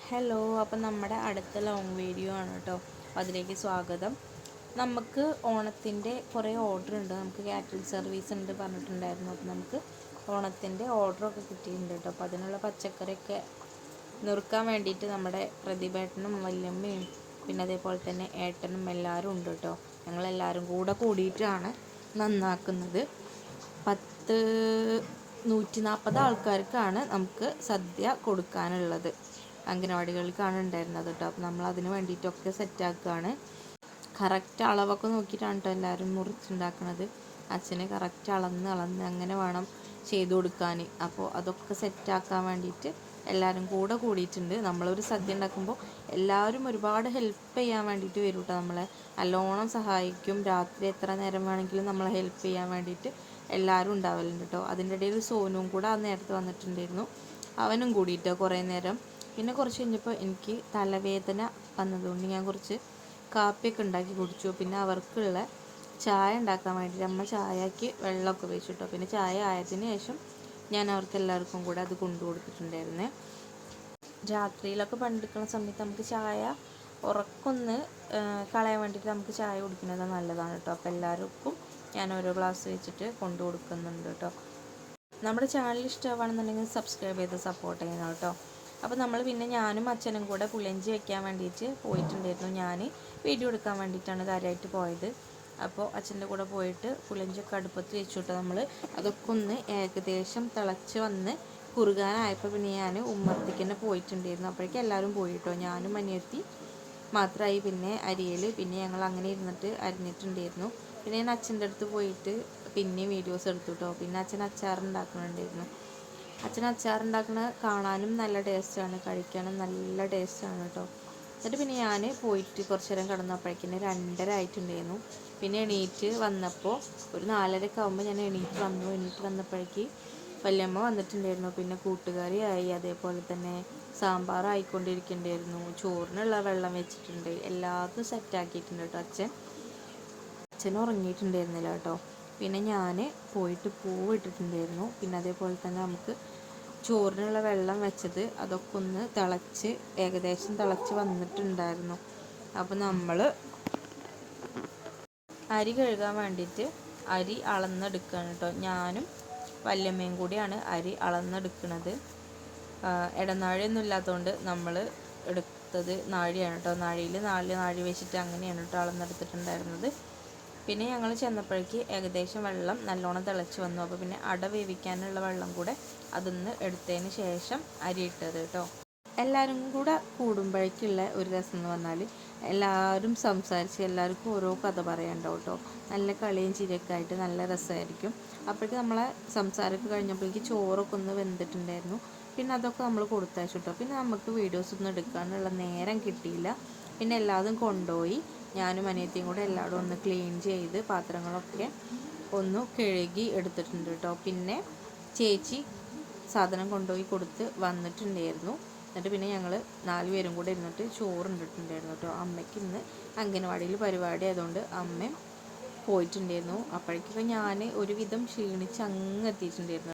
Hello, അപ്പം നമ്മുടെ അടുത്ത ലോങ് വീഡിയോ ആണ് കേട്ടോ. അപ്പോൾ അതിലേക്ക് സ്വാഗതം. നമുക്ക് ഓണത്തിൻ്റെ കുറേ ഓർഡർ ഉണ്ട്. നമുക്ക് കാറ്ററിംഗ് സർവീസ് ഉണ്ട് പറഞ്ഞിട്ടുണ്ടായിരുന്നു. അപ്പോൾ നമുക്ക് ഓണത്തിൻ്റെ ഓർഡറൊക്കെ കിട്ടിയിട്ടുണ്ട് കേട്ടോ. അപ്പോൾ അതിനുള്ള പച്ചക്കറിയൊക്കെ നുറുക്കാൻ വേണ്ടിയിട്ട് നമ്മുടെ പ്രതിഭേട്ടനും വല്യമ്മയും പിന്നെ അതേപോലെ തന്നെ ഏട്ടനും എല്ലാവരും ഉണ്ട് കേട്ടോ. ഞങ്ങളെല്ലാവരും കൂടിയിട്ടാണ് നന്നാക്കുന്നത്. 140 ആൾക്കാർക്കാണ് നമുക്ക് സദ്യ കൊടുക്കാനുള്ളത്. അംഗനവാടികൾക്കാണ് ഉണ്ടായിരുന്നത് കേട്ടോ. അപ്പോൾ നമ്മൾ അതിന് വേണ്ടിയിട്ടൊക്കെ സെറ്റാക്കുകയാണ്. കറക്റ്റ് അളവൊക്കെ നോക്കിയിട്ടാണ് കേട്ടോ എല്ലാവരും മുറിച്ചുണ്ടാക്കുന്നത്. അച്ഛന് കറക്റ്റ് അളന്ന് അങ്ങനെ വേണം ചെയ്തു കൊടുക്കാൻ. അപ്പോൾ അതൊക്കെ സെറ്റാക്കാൻ വേണ്ടിയിട്ട് എല്ലാവരും കൂടിയിട്ടുണ്ട്. നമ്മളൊരു സദ്യ ഉണ്ടാക്കുമ്പോൾ എല്ലാവരും ഒരുപാട് ഹെൽപ്പ് ചെയ്യാൻ വേണ്ടിയിട്ട് വരും കേട്ടോ. നമ്മളെ നല്ലോണം സഹായിക്കും. രാത്രി എത്ര നേരം വേണമെങ്കിലും നമ്മളെ ഹെൽപ്പ് ചെയ്യാൻ വേണ്ടിയിട്ട് എല്ലാവരും ഉണ്ടാവലുണ്ട് കേട്ടോ. അതിൻ്റെ ഇടയിൽ സോനുവും കൂടെ ആ നേരത്ത് വന്നിട്ടുണ്ടായിരുന്നു. അവനും കൂടിയിട്ടോ കുറേ നേരം. പിന്നെ കുറച്ച് കഴിഞ്ഞപ്പോൾ എനിക്ക് തലവേദന വന്നതുകൊണ്ട് ഞാൻ കുറച്ച് കാപ്പിയൊക്കെ ഉണ്ടാക്കി കുടിച്ചു. പിന്നെ അവർക്കുള്ള ചായ ഉണ്ടാക്കാൻ വേണ്ടിയിട്ട് അമ്മ ചായക്ക് വെള്ളമൊക്കെ വെച്ചു കേട്ടോ. പിന്നെ ചായ ആയതിന് ശേഷം ഞാൻ അവർക്ക് എല്ലാവർക്കും കൂടെ അത് കൊണ്ടു കൊടുത്തിട്ടുണ്ടായിരുന്നേ. രാത്രിയിലൊക്കെ പണ്ടെടുക്കുന്ന സമയത്ത് നമുക്ക് ചായ ഉറക്കൊന്ന് കളയാൻ വേണ്ടിയിട്ട് നമുക്ക് ചായ കുടിക്കുന്നത് നല്ലതാണ് കേട്ടോ. അപ്പോൾ എല്ലാവർക്കും ഞാൻ ഓരോ ഗ്ലാസ് വെച്ചിട്ട് കൊണ്ടു കൊടുക്കുന്നുണ്ട് കേട്ടോ. നമ്മുടെ ചാനൽ ഇഷ്ടമാണെന്നുണ്ടെങ്കിൽ സബ്സ്ക്രൈബ് ചെയ്ത് സപ്പോർട്ട് ചെയ്യണം കേട്ടോ. അപ്പോൾ നമ്മൾ പിന്നെ ഞാനും അച്ഛനും കൂടെ പുളിയിഞ്ചി വയ്ക്കാൻ വേണ്ടിയിട്ട് പോയിട്ടുണ്ടായിരുന്നു. ഞാൻ വീഡിയോ എടുക്കാൻ വേണ്ടിയിട്ടാണ് കാര്യമായിട്ട് പോയത്. അപ്പോൾ അച്ഛൻ്റെ കൂടെ പോയിട്ട് പുളിയിഞ്ചിയൊക്കെ അടുപ്പത്ത് വെച്ചിട്ട് നമ്മൾ അതൊക്കെ ഒന്ന് ഏകദേശം തിളച്ച് വന്ന് കുറുകാനായപ്പോൾ പിന്നെ ഞാൻ ഉമ്മറത്തേക്ക് തന്നെ പോയിട്ടുണ്ടായിരുന്നു. അപ്പോഴേക്കും എല്ലാവരും പോയിട്ടോ. ഞാനും അനിയത്തി മാത്രമായി പിന്നെ അരിയൽ. പിന്നെ ഞങ്ങൾ അങ്ങനെ ഇരുന്നിട്ട് അരിഞ്ഞിട്ടുണ്ടായിരുന്നു. പിന്നെ ഞാൻ അച്ഛൻ്റെ അടുത്ത് പോയിട്ട് പിന്നെ വീഡിയോസ് എടുത്തു കേട്ടോ. പിന്നെ അച്ഛൻ അച്ചാറുണ്ടാക്കുന്നുണ്ടായിരുന്നു. അച്ഛൻ അച്ചാറുണ്ടാക്കുന്നത് കാണാനും നല്ല ടേസ്റ്റാണ്, കഴിക്കാനും നല്ല ടേസ്റ്റാണ് കേട്ടോ. എന്നിട്ട് പിന്നെ ഞാൻ പോയിട്ട് കുറച്ച് നേരം കിടന്നപ്പോഴേക്കും 2:30 ആയിട്ടുണ്ടായിരുന്നു. പിന്നെ എണീറ്റ് വന്നപ്പോൾ ഒരു 4:30 ആകുമ്പോൾ ഞാൻ എണീറ്റ് വന്നപ്പോഴേക്ക് വല്യമ്മ വന്നിട്ടുണ്ടായിരുന്നു. പിന്നെ കൂട്ടുകറിയായി, അതേപോലെ തന്നെ സാമ്പാർ ആയിക്കൊണ്ടിരിക്കുന്നുണ്ടായിരുന്നു. ചോറിനുള്ള വെള്ളം വെച്ചിട്ടുണ്ട്, എല്ലാതും സെറ്റാക്കിയിട്ടുണ്ട് കേട്ടോ. അച്ഛൻ ഉറങ്ങിയിട്ടുണ്ടായിരുന്നില്ല കേട്ടോ. പിന്നെ ഞാൻ പോയിട്ട് പൂവ് ഇട്ടിട്ടുണ്ടായിരുന്നു. പിന്നെ അതേപോലെ തന്നെ നമുക്ക് ചോറിനുള്ള വെള്ളം വെച്ചത് അതൊക്കെ ഒന്ന് ഏകദേശം തിളച്ച് വന്നിട്ടുണ്ടായിരുന്നു. അപ്പോൾ നമ്മൾ അരി കഴുകാൻ വേണ്ടിയിട്ട് അരി അളന്നെടുക്കുകയാണ് കേട്ടോ. ഞാനും വല്യമ്മയും കൂടിയാണ് അരി അളന്നെടുക്കുന്നത്. ഇടനാഴിയൊന്നും ഇല്ലാത്തതുകൊണ്ട് നമ്മൾ എടുത്തത് നാഴിയാണ് കേട്ടോ. നാഴിയിൽ 4 നാഴി വെച്ചിട്ട് അങ്ങനെയാണ് കേട്ടോ അളന്നെടുത്തിട്ടുണ്ടായിരുന്നത്. പിന്നെ ഞങ്ങൾ ചെന്നപ്പോഴേക്ക് ഏകദേശം വെള്ളം നല്ലോണം തിളച്ച് വന്നു. അപ്പോൾ പിന്നെ അട വേവിക്കാനുള്ള വെള്ളം കൂടെ അതൊന്ന് എടുത്തതിന് ശേഷം അരി ഇട്ടത് കേട്ടോ. എല്ലാവരും കൂടെ കൂടുമ്പോഴേക്കുള്ള ഒരു രസം എന്ന് പറഞ്ഞാൽ എല്ലാവരും സംസാരിച്ച് എല്ലാവർക്കും ഓരോ കഥ പറയാനുണ്ടാവും കേട്ടോ. നല്ല കളിയും ചിരിയൊക്കെ ആയിട്ട് നല്ല രസമായിരിക്കും. അപ്പോഴേക്കും നമ്മളെ സംസാരമൊക്കെ കഴിഞ്ഞപ്പോഴേക്ക് ചോറൊക്കെ ഒന്ന് വെന്തിട്ടുണ്ടായിരുന്നു. പിന്നെ അതൊക്കെ നമ്മൾ കൊടുത്തയച്ചു കേട്ടോ. പിന്നെ നമുക്ക് വീഡിയോസ് ഒന്നും എടുക്കാനുള്ള നേരം കിട്ടിയില്ല. പിന്നെ എല്ലാതും കൊണ്ടുപോയി ഞാനും അനിയത്തിയും കൂടെ എല്ലാവരും ഒന്ന് ക്ലീൻ ചെയ്ത് പാത്രങ്ങളൊക്കെ ഒന്ന് കഴുകി എടുത്തിട്ടുണ്ട് കേട്ടോ. പിന്നെ ചേച്ചി സാധനം കൊണ്ടുപോയി കൊടുത്ത് വന്നിട്ടുണ്ടായിരുന്നു. എന്നിട്ട് പിന്നെ ഞങ്ങൾ 4 പേരും കൂടെ ഇരുന്നിട്ട് ചോറുണ്ടിട്ടുണ്ടായിരുന്നു കേട്ടോ. അമ്മയ്ക്ക് ഇന്ന് അംഗനവാടിയിൽ പരിപാടി ആയതുകൊണ്ട് അമ്മ പോയിട്ടുണ്ടായിരുന്നു. അപ്പോഴേക്കും ഞാൻ ഒരുവിധം ക്ഷീണിച്ച് അങ്ങ് എത്തിയിട്ടുണ്ടായിരുന്നു.